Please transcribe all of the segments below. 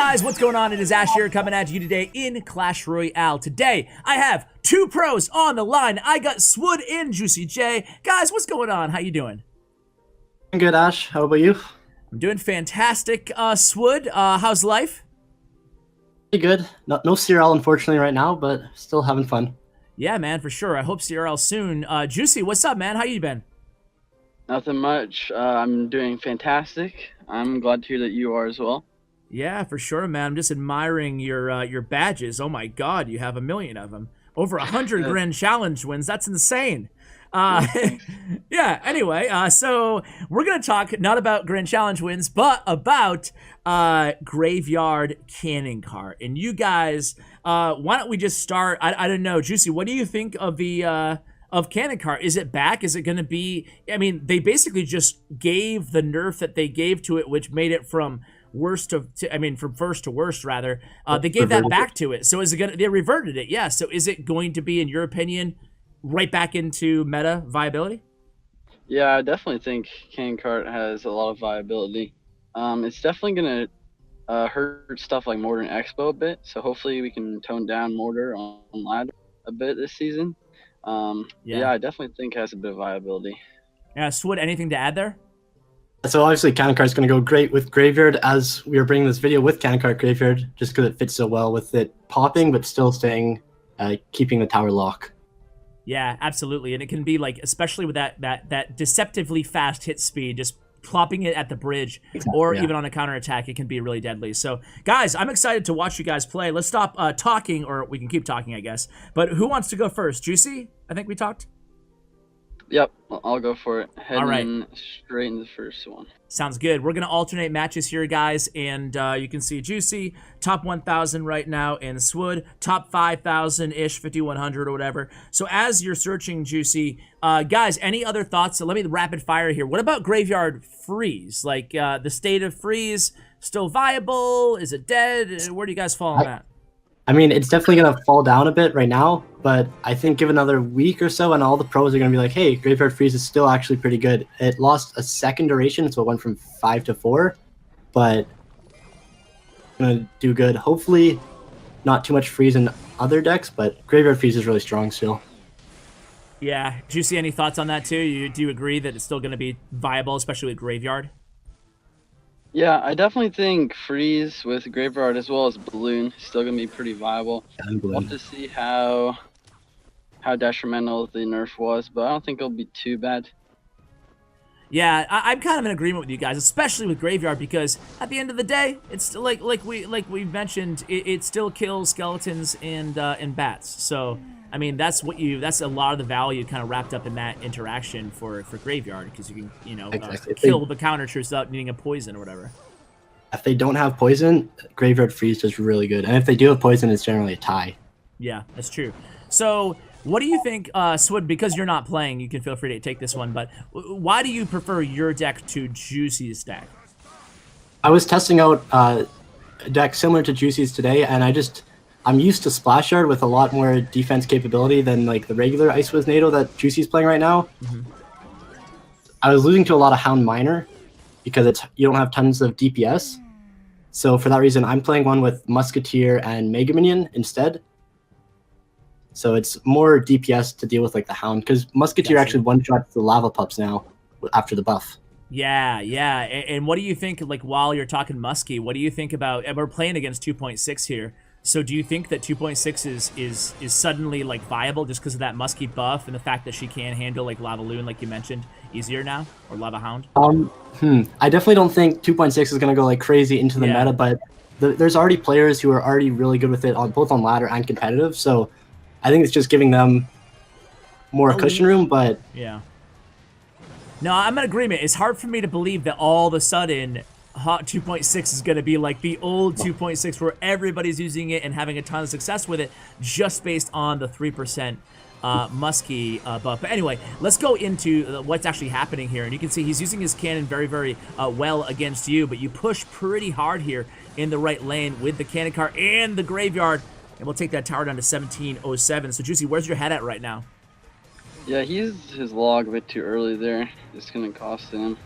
guys, what's going on? It is Ash here coming at you today in Clash Royale. Today, I have two pros on the line. I got Swood and JuicyJ. Guys, what's going on? How you doing? I'm good, Ash. How about you? I'm doing fantastic. Swood, how's life? Pretty good. No CRL, unfortunately, right now, but still having fun. Yeah, man, for sure. I hope CRL soon. Juicy, what's up, man? How you been? Nothing much. I'm doing fantastic. I'm glad to hear that you are as well. Yeah, for sure, man. I'm just admiring your badges. Oh my God, you have 1 million of them. Over 100 grand challenge wins. That's insane. Yeah. Anyway, so we're gonna talk not about grand challenge wins, but about graveyard cannon cart. And you guys, why don't we just start? I don't know, Juicy. What do you think of the of cannon cart? Is it back? Is it going to be? I mean, they basically just gave the nerf that they gave to it, which made it from worst to I mean, from first to worst rather. They gave that back to it. So is it gonna? They reverted it. Yeah. So is it going to be, in your opinion, right back into meta viability? Yeah, I definitely think cannon cart has a lot of viability. It's definitely gonna hurt stuff like Mortar and Expo a bit. So hopefully we can tone down Mortar on ladder a bit this season. Yeah, I definitely think it has a bit of viability. Yeah, Swood, anything to add there? So obviously, cannon cart's going to go great with graveyard, as we are bringing this video with cannon cart graveyard, just because it fits so well with it popping, but still staying, keeping the tower lock. Yeah, absolutely, and it can be like, especially with that deceptively fast hit speed, just plopping it at the bridge, or even on a counterattack, it can be really deadly. So, guys, I'm excited to watch you guys play. Let's stop talking, or we can keep talking, I guess. But who wants to go first? Juicy? I think we talked. Yep, I'll go for it. Heading straight into the first one. Sounds good. We're going to alternate matches here, guys, and you can see Juicy, top 1,000 right now, and Swood, top 5,000-ish, 5,100 or whatever. So as you're searching, Juicy, guys, any other thoughts? So let me rapid fire here. What about Graveyard Freeze? Like, the state of Freeze, still viable? Is it dead? Where do you guys fall on that? I mean, it's definitely going to fall down a bit right now, but I think give another week or so and all the pros are going to be like, hey, Graveyard Freeze is still actually pretty good. It lost a second duration, so it went from 5 to 4, but going to do good. Hopefully not too much freeze in other decks, but Graveyard Freeze is really strong still. Yeah. Juicy, any thoughts on that too? Do you agree that it's still going to be viable, especially with Graveyard? Yeah, I definitely think freeze with graveyard as well as balloon is still gonna be pretty viable. We'll have to see how detrimental the nerf was, but I don't think it'll be too bad. Yeah, I'm kind of in agreement with you guys, especially with graveyard, because at the end of the day, it's still like we mentioned, it still kills skeletons and bats. So I mean, that's a lot of the value kind of wrapped up in that interaction for graveyard, because you can kill the counter troops without needing a poison or whatever. If they don't have poison, Graveyard Freeze does really good, and if they do have poison, it's generally a tie. Yeah, that's true. So what do you think, Swood? Because you're not playing, you can feel free to take this one. But why do you prefer your deck to Juicy's deck? I was testing out a deck similar to Juicy's today, and I'm used to Splashyard with a lot more defense capability than like the regular Ice Wiz NATO that Juicy's playing right now. I was losing to a lot of Hound Miner because you don't have tons of DPS. So for that reason, I'm playing one with Musketeer and Mega Minion instead. So it's more DPS to deal with like the Hound, because Musketeer actually one-shots the Lava Pups now after the buff. Yeah. And what do you think, like, while you're talking Musky, what do you think about, and we're playing against 2.6 here, so do you think that 2.6 is suddenly like viable just because of that Musky buff and the fact that she can handle like Lava Loon, like you mentioned, easier now, or Lava Hound? I definitely don't think 2.6 is going to go like crazy into the meta, but there's already players who are already really good with it on both on ladder and competitive, so I think it's just giving them more cushion room, but yeah. No, I'm in agreement. It's hard for me to believe that all of a sudden Hot 2.6 is going to be like the old 2.6 where everybody's using it and having a ton of success with it just based on the 3% Musky buff. But anyway, let's go into what's actually happening here. And you can see he's using his cannon very, very well against you, but you push pretty hard here in the right lane with the cannon cart and the graveyard, and we'll take that tower down to 1707. So Juicy, where's your head at right now? Yeah, he used his log a bit too early there. It's going to cost him.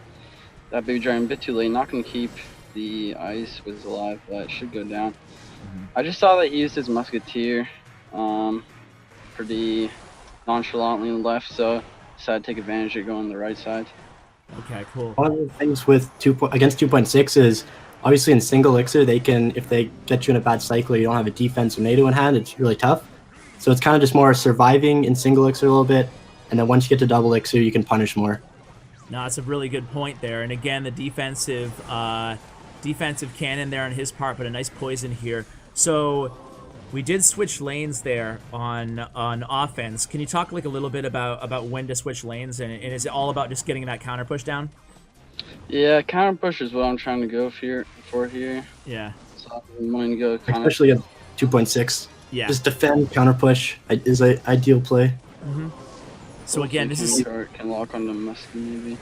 That big giant a bit too late, not going to keep the ice was alive, but it should go down. I just saw that he used his Musketeer pretty nonchalantly on the left, so decided to take advantage of going the right side. Okay, cool. One of the things with against 2.6 is obviously in single elixir they can, if they get you in a bad cycle, you don't have a defense or NATO in hand, it's really tough. So it's kind of just more surviving in single elixir a little bit, and then once you get to double elixir, you can punish more. No, that's a really good point there. And again, the defensive cannon there on his part, but a nice poison here. So we did switch lanes there on offense. Can you talk like a little bit about when to switch lanes, and is it all about just getting that counter push down? Yeah, counter push is what I'm trying to go for here. Yeah. So I'm going to go counter. Especially at 2.6. Yeah. Just defend, counter push is an ideal play. Mm-hmm. So again, this is... Can lock on the Musky maybe.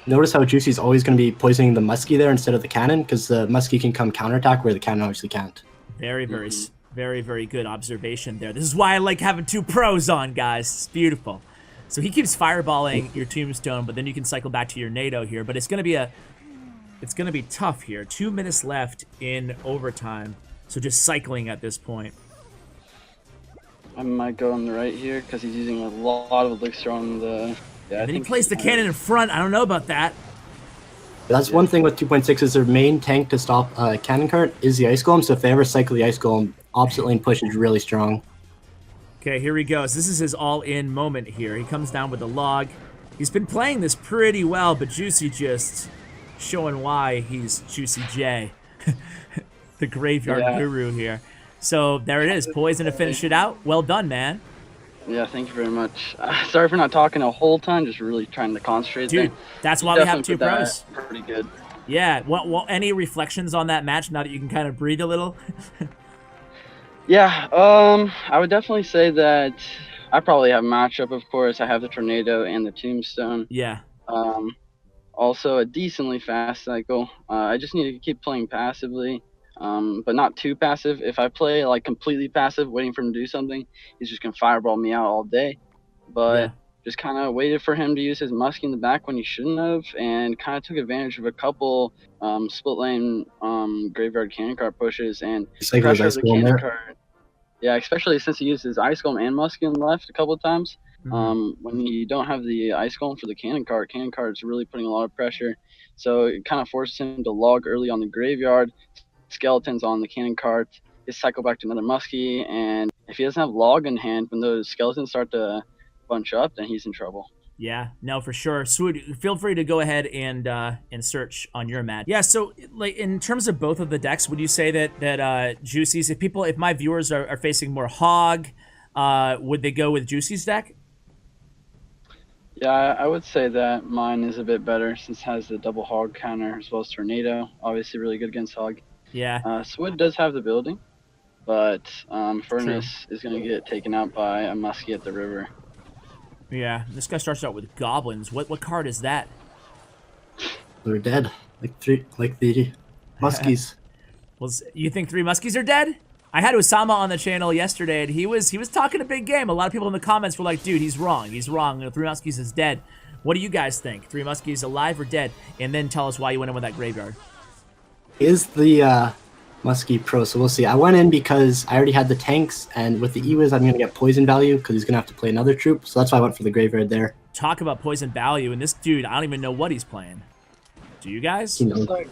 Notice how Juicy's always going to be poisoning the Musky there instead of the cannon, because the Musky can come counterattack where the cannon obviously can't. Very, very good observation there. This is why I like having two pros on, guys. It's beautiful. So he keeps fireballing your tombstone, but then you can cycle back to your NATO here. But it's gonna be tough here. 2 minutes left in overtime. So just cycling at this point. I might go on the right here because he's using a lot of elixir on the. Yeah, And then he plays the cannon in front. I don't know about that. That's one thing with 2.6 is their main tank to stop cannon cart is the ice golem. So if they ever cycle the ice golem, opposite lane push is really strong. Okay, here he goes. This is his all-in moment here. He comes down with the log. He's been playing this pretty well, but Juicy just showing why he's JuicyJ, the graveyard guru here. So there it is, poison to finish it out. Well done, man. Yeah, thank you very much. Sorry for not talking a whole time, just really trying to concentrate. Dude, there. that's why we have two pros. Pretty good. Yeah, what any reflections on that match now that you can kind of breathe a little? Yeah, I would definitely say that I probably have a matchup, of course. I have the Tornado and the Tombstone. Yeah. Also a decently fast cycle. I just need to keep playing passively, but not too passive. If I play like completely passive, waiting for him to do something, he's just gonna fireball me out all day. But just kind of waited for him to use his Musky in the back when he shouldn't have, and kind of took advantage of a couple split lane graveyard cannon cart pushes and pressure the cannon cart. Yeah, especially since he used his ice golem and Musky on the left a couple of times. When you don't have the ice golem for the cannon cart's really putting a lot of pressure. So it kind of forces him to log early on the graveyard, skeletons on the cannon cart, his cycle back to another Musky, and if he doesn't have log in hand when those skeletons start to bunch up, then he's in trouble. Yeah, no, for sure. Swood, feel free to go ahead and search on your mat. Yeah, so like in terms of both of the decks, would you say that Juicy's, if my viewers are facing more hog, would they go with Juicy's deck? Yeah, I would say that mine is a bit better since it has the double hog counter as well as Tornado. Obviously really good against hog. Yeah. Swood does have the building, but Furnace is going to get taken out by a Musky at the river. Yeah, this guy starts out with goblins. What card is that? They're dead. Like the Muskies. Well, you think 3 Muskies are dead? I had Osama on the channel yesterday, and he was talking a big game. A lot of people in the comments were like, "Dude, he's wrong. He's wrong. 3 Muskies is dead." What do you guys think? 3 Muskies alive or dead? And then tell us why you went in with that graveyard. Is the Musky pro, so we'll see. I went in because I already had the tanks, and with the Ewiz, I'm going to get poison value because he's going to have to play another troop, so that's why I went for the graveyard there. Talk about poison value, and this dude, I don't even know what he's playing. Do you guys? It's like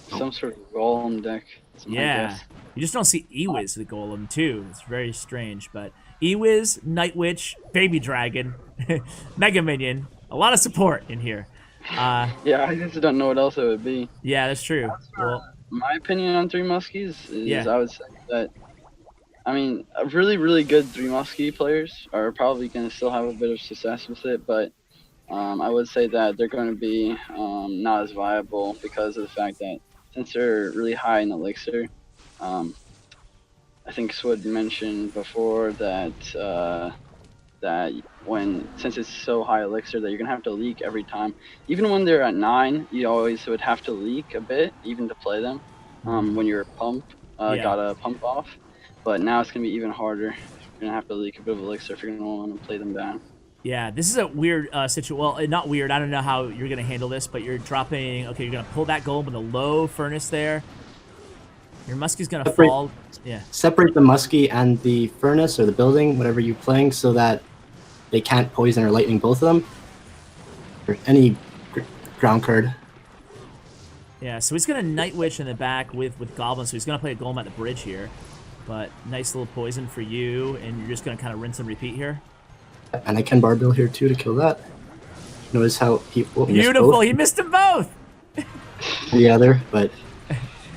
some sort of golem deck. Yeah. You just don't see Ewiz the golem, too. It's very strange, but Ewiz, Night Witch, Baby Dragon, Mega Minion, a lot of support in here. Yeah, I just don't know what else it would be. Yeah, that's true. Well, my opinion on 3 Muskies is I would say that, I mean, really, really good 3 Musky players are probably going to still have a bit of success with it, but I would say that they're going to be not as viable because of the fact that since they're really high in elixir, I think Swood mentioned before that since it's so high elixir that you're gonna have to leak every time. Even when they're at 9, you always would have to leak a bit even to play them. When your pump got a pump off, but now it's gonna be even harder. You're gonna have to leak a bit of elixir if you're gonna want to play them down. Yeah, this is a weird situation. Well, not weird. I don't know how you're going to handle this, but you're dropping... Okay, you're going to pull that golem with a low furnace there. Your Musky's going to fall. Yeah. Separate the Musky and the furnace or the building, whatever you're playing, so that they can't poison or lightning both of them. Or any ground card. Yeah, so he's going to Night Witch in the back with Goblins, so he's going to play a golem at the bridge here. But nice little poison for you, and you're just going to kind of rinse and repeat here. And I can Barbell here too to kill that. Notice how he beautiful. He missed them both. The other, but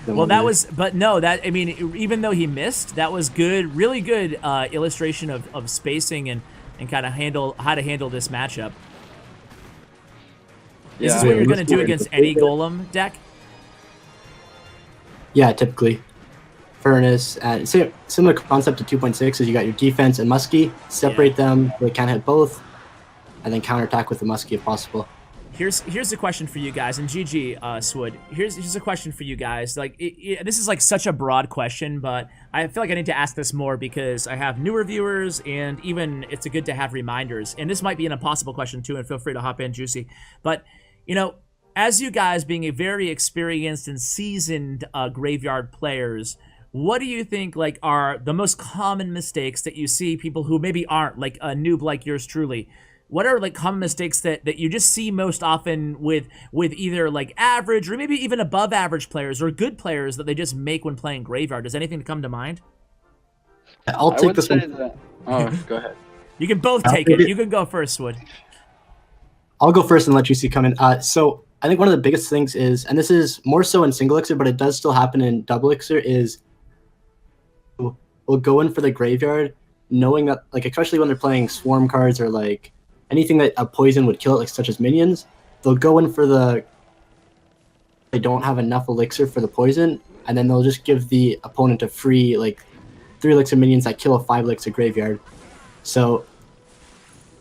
well, that was. But no, that I mean, even though he missed, that was good. Really good illustration of spacing and kind of how to handle this matchup. Yeah, this is what you're going to do against any golem deck. Yeah, typically. Furnace, and similar concept to 2.6 is you got your defense and Musky, separate them, they can't hit both, and then counterattack with the Musky if possible. Here's a question for you guys, and GG, Swood. Here's a question for you guys. Like, this is like such a broad question, but I feel like I need to ask this more because I have newer viewers, and even it's good to have reminders. And this might be an impossible question too, and feel free to hop in, Juicy. But you know, as you guys being a very experienced and seasoned graveyard players, what do you think like are the most common mistakes that you see people who maybe aren't like a noob like yours truly? What are like common mistakes that you just see most often with either like average or maybe even above average players or good players that they just make when playing graveyard? Does anything come to mind? I'll take this one. Oh, go ahead. You can both take it. You can go first, Swood. I'll go first and let Juicy come in. So I think one of the biggest things is, and this is more so in single elixir, but it does still happen in double elixir, is will go in for the graveyard knowing that, like, especially when they're playing swarm cards or like anything that a poison would kill it, like such as minions, they'll go in for they don't have enough elixir for the poison, and then they'll just give the opponent a free like 3 elixir minions that kill a 5 elixir graveyard. So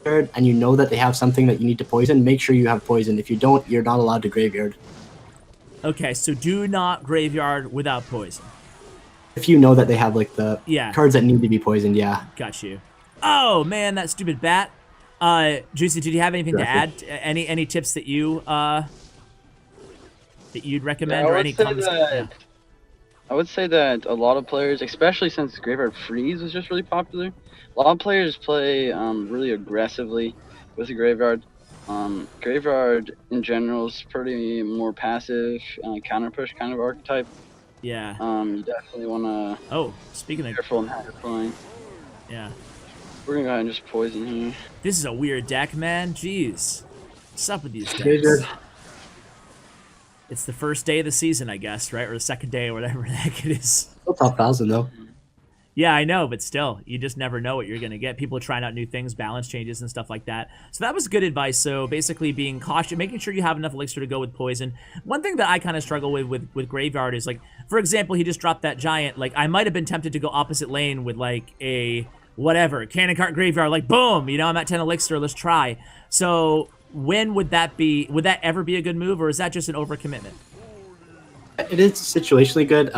and you know that they have something that you need to poison, make sure you have poison. If you don't, you're not allowed to graveyard. Okay, so do not graveyard without poison. If you know that they have like the cards that need to be poisoned, yeah. Got you. Oh man, that stupid bat. Juicy, did you have anything to add? Any tips that you'd recommend or any comments? I would say that a lot of players, especially since Graveyard Freeze was just really popular, a lot of players play really aggressively with the Graveyard. Graveyard in general is pretty more passive, counter push kind of archetype. Yeah. You definitely want to. Oh, speaking of. Careful in how you're playing. Yeah. We're gonna go ahead and just poison here. This is a weird deck, man. Jeez. What's up with these decks? It's the first day of the season, I guess, right? Or the second day, or whatever the heck it is. Still top 1,000 though. Yeah, I know, but still, you just never know what you're going to get. People are trying out new things, balance changes and stuff like that. So that was good advice. So basically being cautious, making sure you have enough elixir to go with poison. One thing that I kind of struggle with Graveyard is, like, for example, he just dropped that giant. Like, I might have been tempted to go opposite lane with, like, a whatever, cannon cart Graveyard. Like, boom, you know, I'm at 10 elixir, let's try. So when would that be, would that ever be a good move, or is that just an overcommitment? It is situationally good.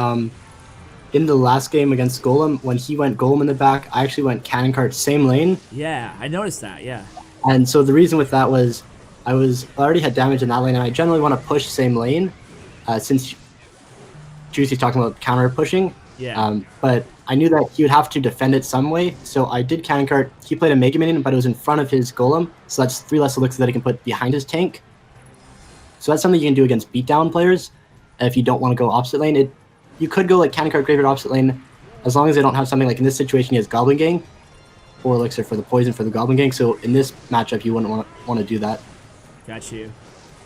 In the last game against Golem, when he went Golem in the back, I actually went cannon cart same lane. Yeah, I noticed that, yeah. And so the reason with that was I already had damage in that lane, and I generally want to push same lane, since Juicy's talking about counter pushing. Yeah. But I knew that he would have to defend it some way, so I did cannon cart. He played a Mega Minion, but it was in front of his Golem, so that's 3 less elixir that he can put behind his tank. So that's something you can do against beatdown players if you don't want to go opposite lane. You could go like cannon cart Graveyard opposite lane, as long as they don't have something like in this situation he has Goblin Gang, 4 elixir for the poison for the Goblin Gang. So in this matchup, you wouldn't want to do that. Got you.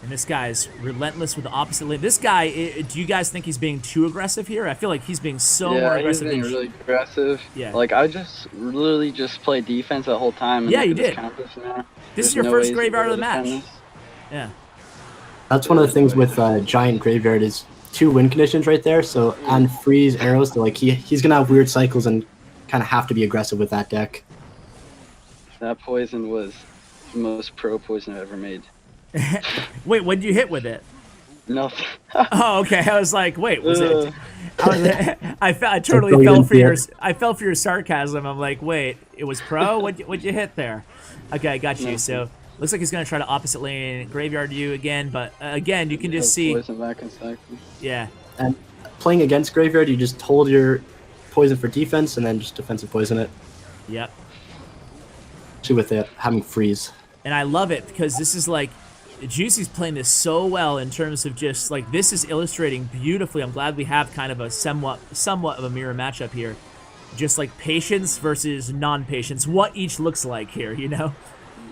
And this guy's relentless with the opposite lane. This guy, do you guys think he's being too aggressive here? I feel like he's being so more aggressive. Yeah, he's being really aggressive. Yeah. Like, I really just played defense the whole time. And yeah, you did. This is your first Graveyard of the match. Yeah. That's one of the things with Giant Graveyard is 2 win conditions right there. So, and freeze arrows. So, like, he's going to have weird cycles and kind of have to be aggressive with that deck. That poison was the most pro poison I've ever made. Wait, what did you hit with it? Nothing. Oh, okay. I was like, wait, was it? I totally fell for your sarcasm. I'm like, wait, it was pro? What'd you hit there? Okay, I got you. No. So looks like he's gonna try to opposite lane graveyard you again, but again, you can just see. Poison back in second. Yeah. And playing against graveyard, you just hold your poison for defense and then just defensive poison it. Yep. Especially with it having freeze. And I love it because this is like, Juicy's playing this so well in terms of just like, this is illustrating beautifully. I'm glad we have kind of a somewhat of a mirror matchup here. Just like patience versus non-patience, what each looks like here, you know?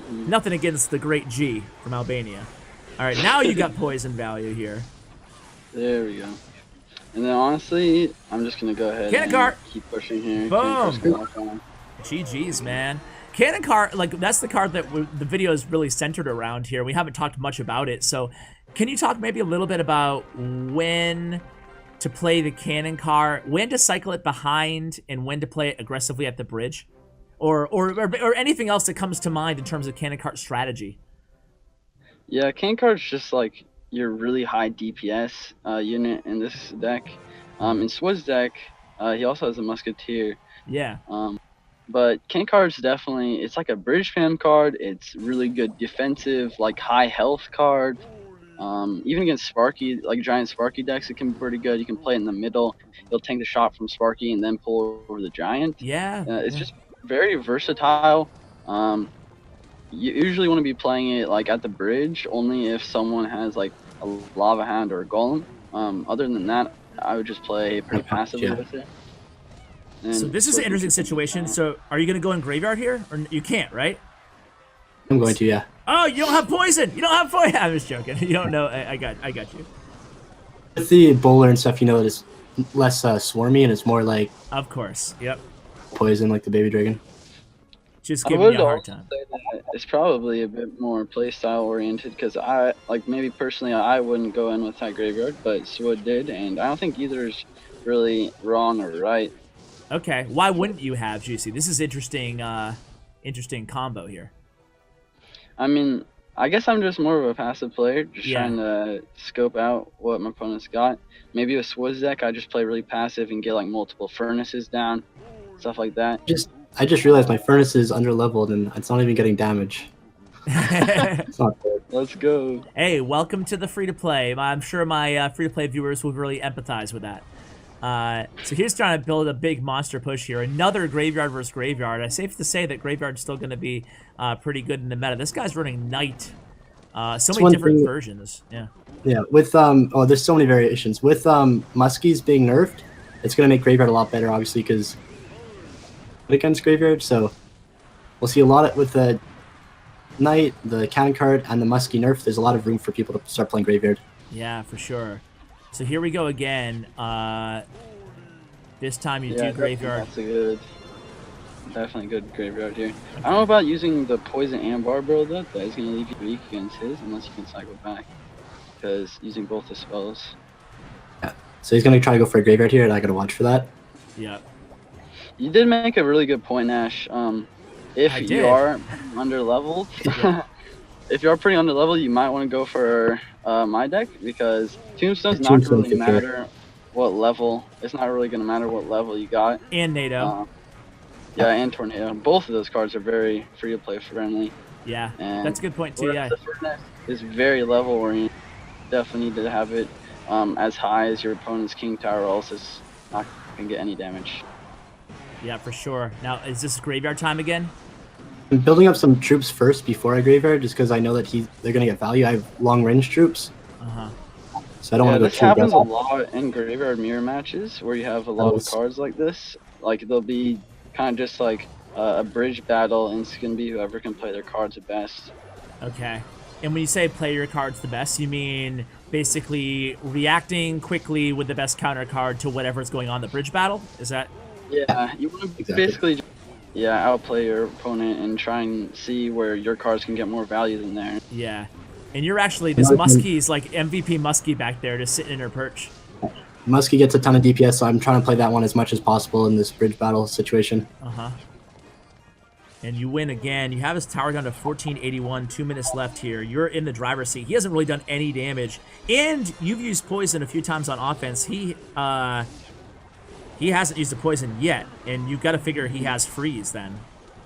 Nothing against the great G from Albania. All right, now you got poison value here. There we go. And then honestly, I'm just gonna go ahead Cannon cart. and keep pushing here. Boom. GG's, man. Cannon cart, like that's the card that the video is really centered around here. We haven't talked much about it, so can you talk maybe a little bit about when to play the cannon cart, when to cycle it behind, and when to play it aggressively at the bridge, or anything else that comes to mind in terms of cannon cart strategy? Yeah, cannon cart's just like your really high DPS unit in this deck. In Swood's deck, he also has a Musketeer. Yeah. But cannon card's definitely, it's like a bridge spam card. It's really good defensive, like high health card. Even against Sparky, like giant Sparky decks, it can be pretty good. You can play it in the middle. You'll tank the shot from Sparky and then pull over the giant. Yeah. It's just very versatile. You usually want to be playing it like at the bridge, only if someone has like a lava hand or a golem. Other than that, I would just play pretty passively with it. And So this is an interesting situation. So are you going to go in graveyard here? Or you can't, right? I'm going to, yeah. Oh, you don't have poison! You don't have poison! I'm just joking. You don't know. I got you. With the bowler and stuff, you know, it's less swarmy and it's more like Of course. Yep. poison, like the baby dragon. Just I giving would you a hard also time. say that it's probably a bit more playstyle oriented because I, like maybe personally, I wouldn't go in with that graveyard, but Swood did, and I don't think either is really wrong or right. Okay. Why wouldn't you have Juicy? This is interesting. Interesting combo here. I mean, I guess I'm just more of a passive player, just Yeah. trying to scope out what my opponent's got. Maybe with Swood's deck, I just play really passive and get like multiple furnaces down, stuff like that. I just realized my furnace is under leveled and it's not even getting damage. It's not good. Let's go. Hey, welcome to the free-to-play. I'm sure my free-to-play viewers will really empathize with that. So here's trying to build a big monster push here. Another graveyard versus graveyard. It's safe to say that graveyard's still going to be pretty good in the meta. This guy's running Knight. So many different versions. Yeah. Yeah, with there's so many variations. With Muskies being nerfed, it's gonna make graveyard a lot better, obviously, because against graveyard. So we'll see a lot with the Knight, the cannon card, and the Musky nerf. There's a lot of room for people to start playing graveyard. Yeah, for sure. So here we go again. This time you do graveyard. That's a definitely good graveyard here. I don't know about using the poison and barbell though. That is gonna leave you weak against his unless you can cycle back. Because using both the spells. Yeah. So he's gonna try to go for a graveyard here, and I gotta watch for that. Yep. You did make a really good point, Ash. If you are under leveled, if you are pretty under leveled, you might want to go for my deck because Tombstone's not gonna really matter what level. It's not really gonna matter what level you got. And NATO. Yeah, and Tornado. Both of those cards are very free to play friendly. Yeah, and that's a good point too. Yeah. The Furnace is very level oriented. Definitely need to have it as high as your opponent's King Tower, or else it's not gonna get any damage. Yeah, for sure. Now, is this graveyard time again? I'm building up some troops first before I graveyard, just because I know that they're gonna get value. I have long range troops. So I don't want to go this too happens aggressive. a lot in graveyard mirror matches where you have a lot of cards like this. Like they'll be kind of just like a bridge battle, and it's gonna be whoever can play their cards the best. Okay. And when you say play your cards the best, you mean basically reacting quickly with the best counter card to whatever's going on in the bridge battle? Is that? Yeah, you want to basically, outplay your opponent and try and see where your cards can get more value than theirs. Yeah. And you're actually, this Musky's like MVP Musky back there just sitting in her perch. Musky gets a ton of DPS, so I'm trying to play that one as much as possible in this bridge battle situation. And you win again. You have his tower down to 1481, 2 minutes left here. You're in the driver's seat. He hasn't really done any damage. And you've used poison a few times on offense. He hasn't used the poison yet. And you've got to figure he has freeze then.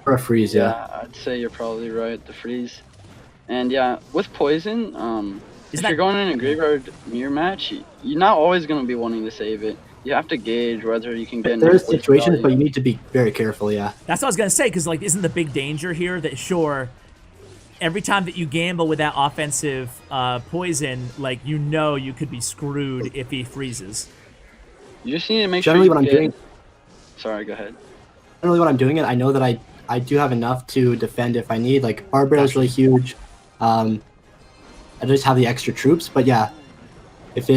Or a freeze, yeah. I'd say you're probably right. The freeze. And yeah, with poison, if that- you're going in a graveyard mirror match, you're not always going to be wanting to save it. You have to gauge whether you can get. There is poison situations, value. but you need to be very careful, yeah. That's what I was gonna say, because like, isn't the big danger here that sure, every time that you gamble with that offensive poison, like you could be screwed if he freezes. You just need to make Generally, sure. when I'm doing, Sorry, go ahead. generally when I'm doing it, I know that I do have enough to defend if I need. Like Barbarian is really huge. I just have the extra troops, but yeah, if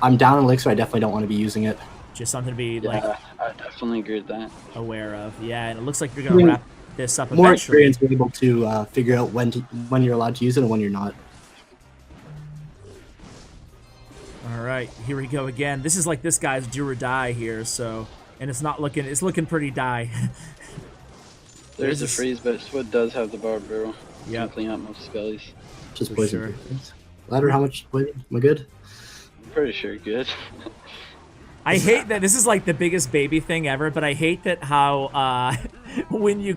I'm down in elixir, I definitely don't want to be using it. Just something to be Yeah, like I definitely agree with that. aware of. Yeah, and it looks like you're gonna wrap this up More eventually. experience being able to figure out when you're allowed to use it and when you're not. All right, here we go again. This is like this guy's do or die here, so and it's looking pretty die. There's a this- freeze, but Swood does have the barb barrel. Yeah. Can clean up most skellies. Just For poison. sure. Ladder, how much poison? Am I good? I'm pretty sure good. I hate that this is like the biggest baby thing ever, but I hate that how when you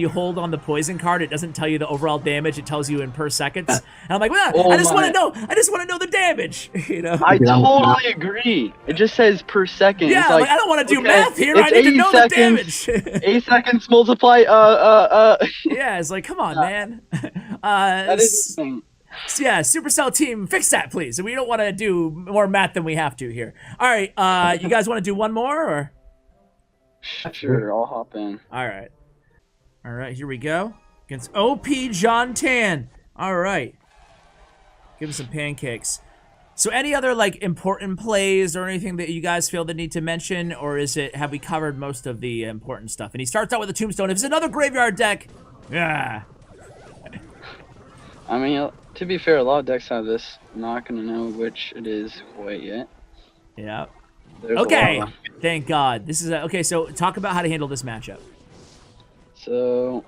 hold on the poison card, it doesn't tell you the overall damage; it tells you in per seconds. And I'm like, well, Oh I just want my- to know. I just want to know the damage. You know? I Yeah, I'm- totally agree. It just says per second. Yeah, it's like, I don't want to do okay, math here. it's I need to 80 know seconds. the damage. 8 seconds multiply. Yeah, it's like, come on, man. That is the thing. Yeah, Supercell team, fix that, please. We don't want to do more math than we have to here. All right, you guys want to do one more, or? Sure, I'll hop in. All right, here we go. Against OP John Tan. All right. Give him some pancakes. So any other, like, important plays or anything that you guys feel the need to mention, or have we covered most of the important stuff? And he starts out with a tombstone. If it's another graveyard deck, yeah. I mean, to be fair, a lot of decks have this. I'm not gonna know which it is quite yet. Yeah. There's a Okay. lot of- Thank God. This is okay. So talk about how to handle this matchup. So,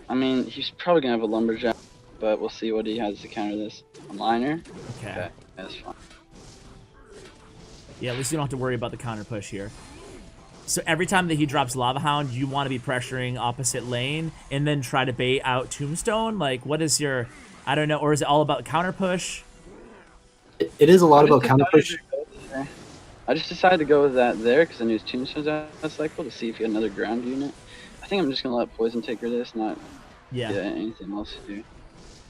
I mean, he's probably gonna have a lumberjack, but we'll see what he has to counter this. A miner. Okay. Okay, that's fine. Yeah, at least you don't have to worry about the counter push here. So every time that he drops Lava Hound, you want to be pressuring opposite lane and then try to bait out Tombstone? Like, what is your... I don't know. Or is it all about counter push? It is a lot I about just counter push. decided to go there. I just decided to go with that there because I knew his Tombstone's out that cycle to see if he had another ground unit. I think I'm just gonna let Poison Taker this, not Yeah. anything else to do.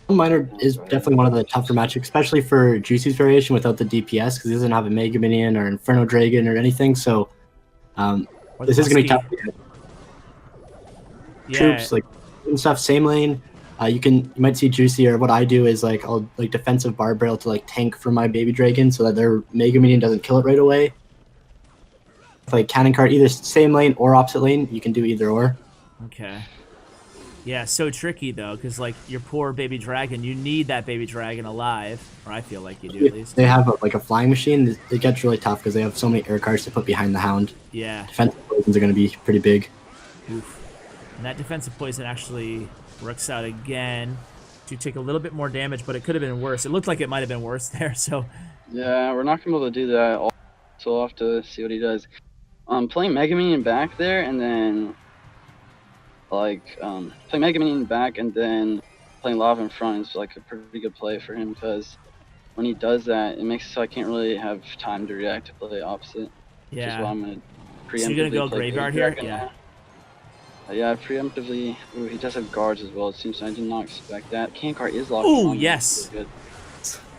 Miner is definitely one of the tougher matchups, especially for Juicy's variation without the DPS, because he doesn't have a Mega Minion or Inferno Dragon or anything. So Or the this is going to be Musky. tough. Yeah. Troops like and stuff. Same lane. You might see Juicy, or what I do is like I'll like defensive Barb Barrel to like tank for my Baby Dragon so that their Mega Minion doesn't kill it right away. Like Cannon Cart, either same lane or opposite lane, you can do either or. Okay. Yeah, so tricky, though, because, like, your poor Baby Dragon, you need that Baby Dragon alive. Or I feel like you do, at least. They have like a flying machine. It gets really tough because they have so many air cards to put behind the Hound. Yeah. Defensive poisons are going to be pretty big. Oof. And that defensive poison actually works out again to take a little bit more damage, but it could have been worse. It looked like it might have been worse there, so... Yeah, we're not gonna be able to do that all, so we'll have to see what he does. Playing Mega Minion back there and then like playing Mega Minion back and then playing Lava in front is like a pretty good play for him because when he does that, it makes it so I can't really have time to react to play opposite. Which is why Yeah. I'm gonna preemptively So you're gonna go play graveyard Baby here? Dragon Yeah. now. Yeah, preemptively. Ooh, he does have guards as well. It seems I did not expect that. Cancart is locked Ooh, on. yes. Good.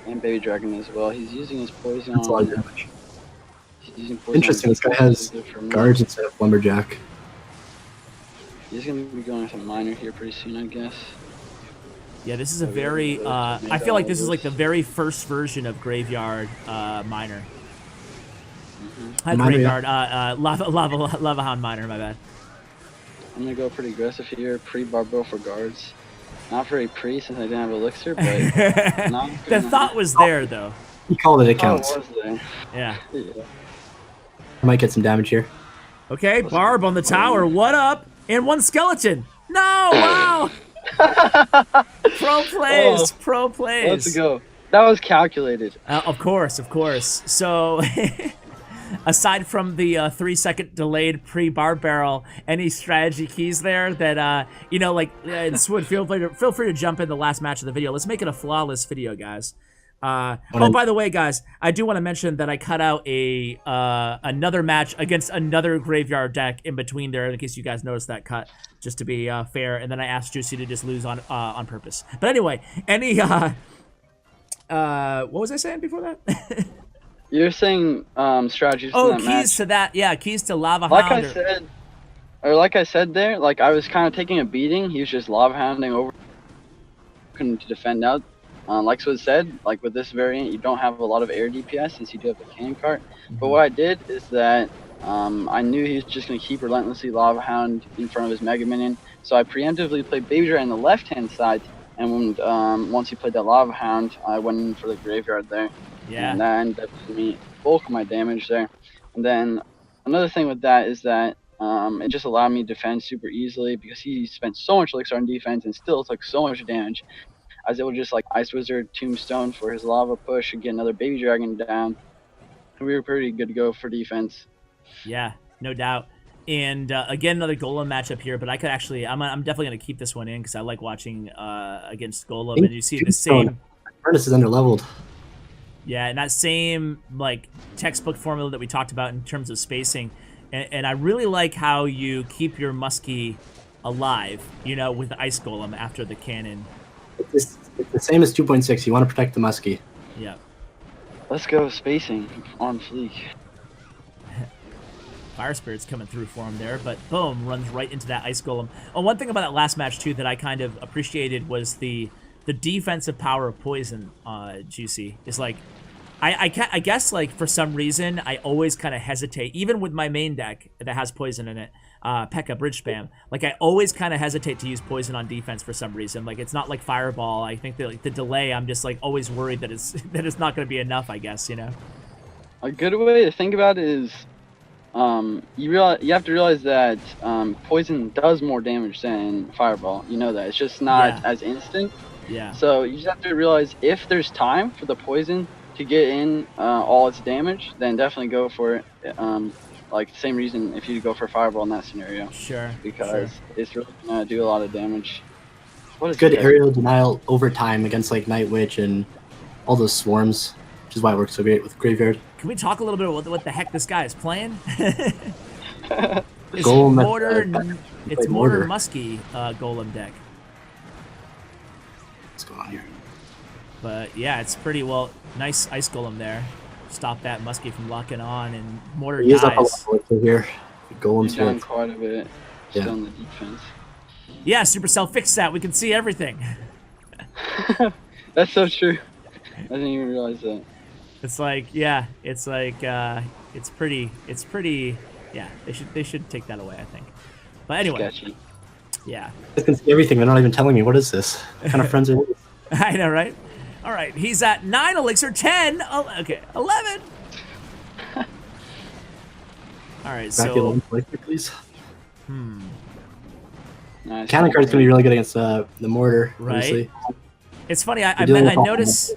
And Baby Dragon as well. He's using his poison That's a lot of on. damage. He's using poison Interesting, on this guy has good for me. Guards instead of Lumberjack. He's gonna be going with a miner here pretty soon, I guess. Yeah, this is a very... I feel like this is like the very first version of Graveyard Miner. Miner, yeah. Graveyard, Lava Hound Miner, my bad. I'm gonna go pretty aggressive here. Pre-Barbo for guards. Not very pre since I didn't have elixir, but not The gonna- thought was there, though. You call it, it Oh, counts. it was there. Yeah. Yeah. I might get some damage here. Okay, Barb on the tower. What up? And one skeleton. No, wow. Pro plays. Oh, Pro plays. Let's go. That was calculated. Of course, of course. So, aside from the 3-second delayed pre-bar barrel, any strategy keys there that you know, like Swood, feel free to jump in the last match of the video. Let's make it a flawless video, guys. Oh, by the way, guys, I do want to mention that I cut out a another match against another graveyard deck in between there, in case you guys noticed that cut, just to be fair. And then I asked Juicy to just lose on purpose. But anyway, any what was I saying before that? You're saying strategies. Oh, in that keys match. to that. Yeah, keys to Lava Like Hound. I said, like I said there, like I was kind of taking a beating. He was just lava hounding over, couldn't defend out. Like Swood said, like with this variant, you don't have a lot of air DPS since you do have the cannon cart. But what I did is that I knew he was just going to keep relentlessly lava hound in front of his mega minion. So I preemptively played Baby Dragon on the left hand side, and when once he played that lava hound, I went in for the graveyard there. Yeah. And that ended up giving me bulk of my damage there. And then another thing with that is that it just allowed me to defend super easily because he spent so much elixir on defense and still took so much damage. I was able to just like Ice Wizard Tombstone for his lava push and get another Baby Dragon down. And we were pretty good to go for defense. Yeah, no doubt. And again, another Golem matchup here, but I could actually, I'm definitely going to keep this one in because I like watching against Golem. And you see the same. Furnace is underleveled. Yeah, and that same like textbook formula that we talked about in terms of spacing. And I really like how you keep your Musky alive, you know, with the Ice Golem after the cannon. It's the same as 2.6. You want to protect the Musky. Yeah. Let's go spacing on fleek. Fire Spirit's coming through for him there, but boom, runs right into that Ice Golem. Oh, one thing about that last match, too, that I kind of appreciated was the defensive power of Poison, Juicy. Is like, I guess, like, for some reason, I always kind of hesitate, even with my main deck that has Poison in it, P.E.K.K.A. Bridge Spam. Like, I always kind of hesitate to use Poison on defense for some reason. Like, it's not like Fireball. I think that, like, the delay, I'm just, like, always worried that it's not going to be enough, I guess, you know? A good way to think about it is you have to realize that Poison does more damage than Fireball. You know that. It's just not as instant. Yeah. So you just have to realize if there's time for the Poison to get in all its damage, then definitely go for it. Like the same reason if you go for Fireball in that scenario. Sure. Because it's really gonna do a lot of damage. What is Good aerial denial over time against like Night Witch and all those swarms, which is why it works so great with Graveyard. Can we talk a little bit about what the heck this guy is playing? It's Golem, Mortar Musky Golem deck. What's going on here? But yeah, it's pretty well. Nice Ice Golem there. Stop that Musky from locking on, and Mortar He is up a dies. level here. Golem's He's down here. quite a bit. Still Yeah. on the defense. Yeah, Supercell fixed that. We can see everything. That's so true. I didn't even realize that. It's like, yeah, it's like, it's pretty, yeah, they should take that away, I think. But anyway, Sketchy. yeah. I can see everything. They're not even telling me. What is this? What kind of friends are these? I know, right? All right, he's at 9 elixir, 10, okay, 11. All right, Back in so, one place, please. Nice. Cannon card's gonna be really good against the mortar. Right. Obviously. it's funny, I dealing with all noticed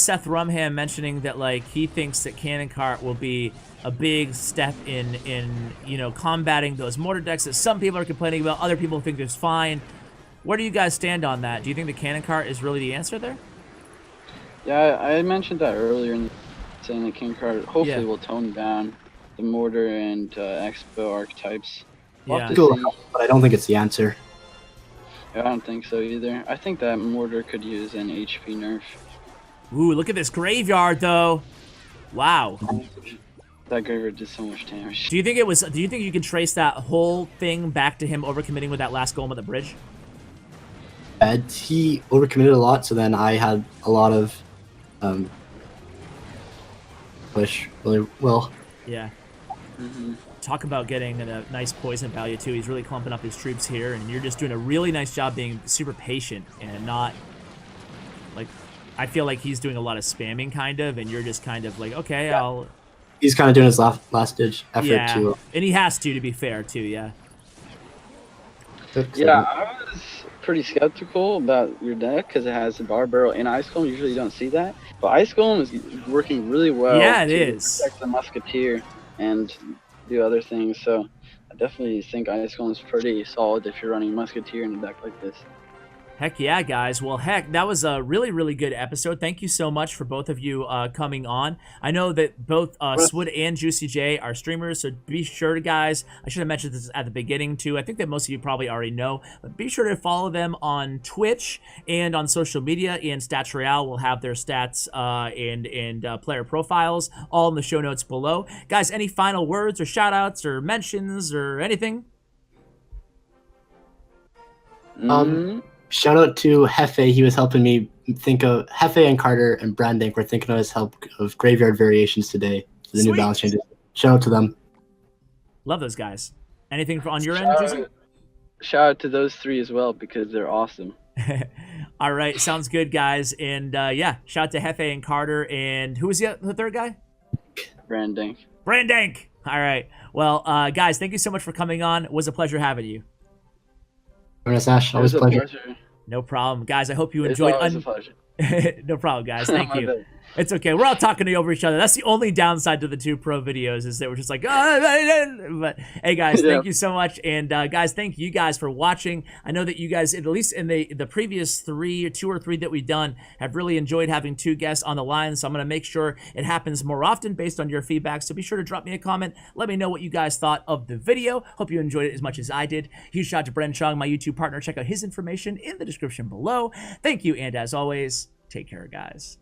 Seth Rumham mentioning that, like, he thinks that Cannon Cart will be a big step in you know, combating those mortar decks that some people are complaining about, other people think is fine. Where do you guys stand on that? Do you think the Cannon Cart is really the answer there? Yeah, I mentioned that earlier in saying the King card hopefully will tone down the mortar and expo archetypes. We'll have to Cool, see. but I don't think it's the answer. I don't think so either. I think that mortar could use an HP nerf. Ooh, look at this graveyard, though. Wow. That graveyard did so much damage. Do you think you can trace that whole thing back to him overcommitting with that last golem at the bridge? He overcommitted a lot, so then I had a lot of push really well. Yeah. Talk about getting a nice poison value, too. He's really clumping up his troops here, and you're just doing a really nice job being super patient and not, like, I feel like he's doing a lot of spamming, kind of, and you're just kind of like, okay, I'll... He's kind of doing his last-ditch effort to... and he has to be fair, too, yeah. Yeah, I was pretty skeptical about your deck because it has a bar barrel and Ice Golem. Usually you don't see that. But Ice Golem is working really well Yeah, it to is. protect the Musketeer. and do other things. So I definitely think Ice Golem's pretty solid if you're running Musketeer in a deck like this. Heck yeah, guys. Well, heck, that was a really, really good episode. Thank you so much for both of you coming on. I know that both Swood and JuicyJ are streamers, so be sure to, guys, I should have mentioned this at the beginning, too. I think that most of you probably already know, but be sure to follow them on Twitch and on social media, and Stats Royale will have their stats and player profiles all in the show notes below. Guys, any final words or shout-outs or mentions or anything? Shout out to Hefe. He was helping me think of Hefe and Carter and Brandink were thinking of his help of graveyard variations today. The new balance changes. Shout out to them. Love those guys. Anything on your end, Juicy? Shout out to those three as well because they're awesome. All right, sounds good, guys. And yeah, shout out to Hefe and Carter. And who was the third guy? Brandink. Brandink. All right. Well, guys, thank you so much for coming on. It was a pleasure having you. Ash, always a pleasure. No problem, guys. I hope you enjoyed. It's always a pleasure. No problem, guys. Thank you. It's okay. We're all talking over each other. That's the only downside to the two pro videos is that we're just like, but hey, guys, thank you so much. And guys, thank you guys for watching. I know that you guys, at least in the previous two or three that we've done, have really enjoyed having two guests on the line. So I'm going to make sure it happens more often based on your feedback. So be sure to drop me a comment. Let me know what you guys thought of the video. Hope you enjoyed it as much as I did. Huge shout out to Bren Chong, my YouTube partner. Check out his information in the description below. Thank you. And as always, take care, guys.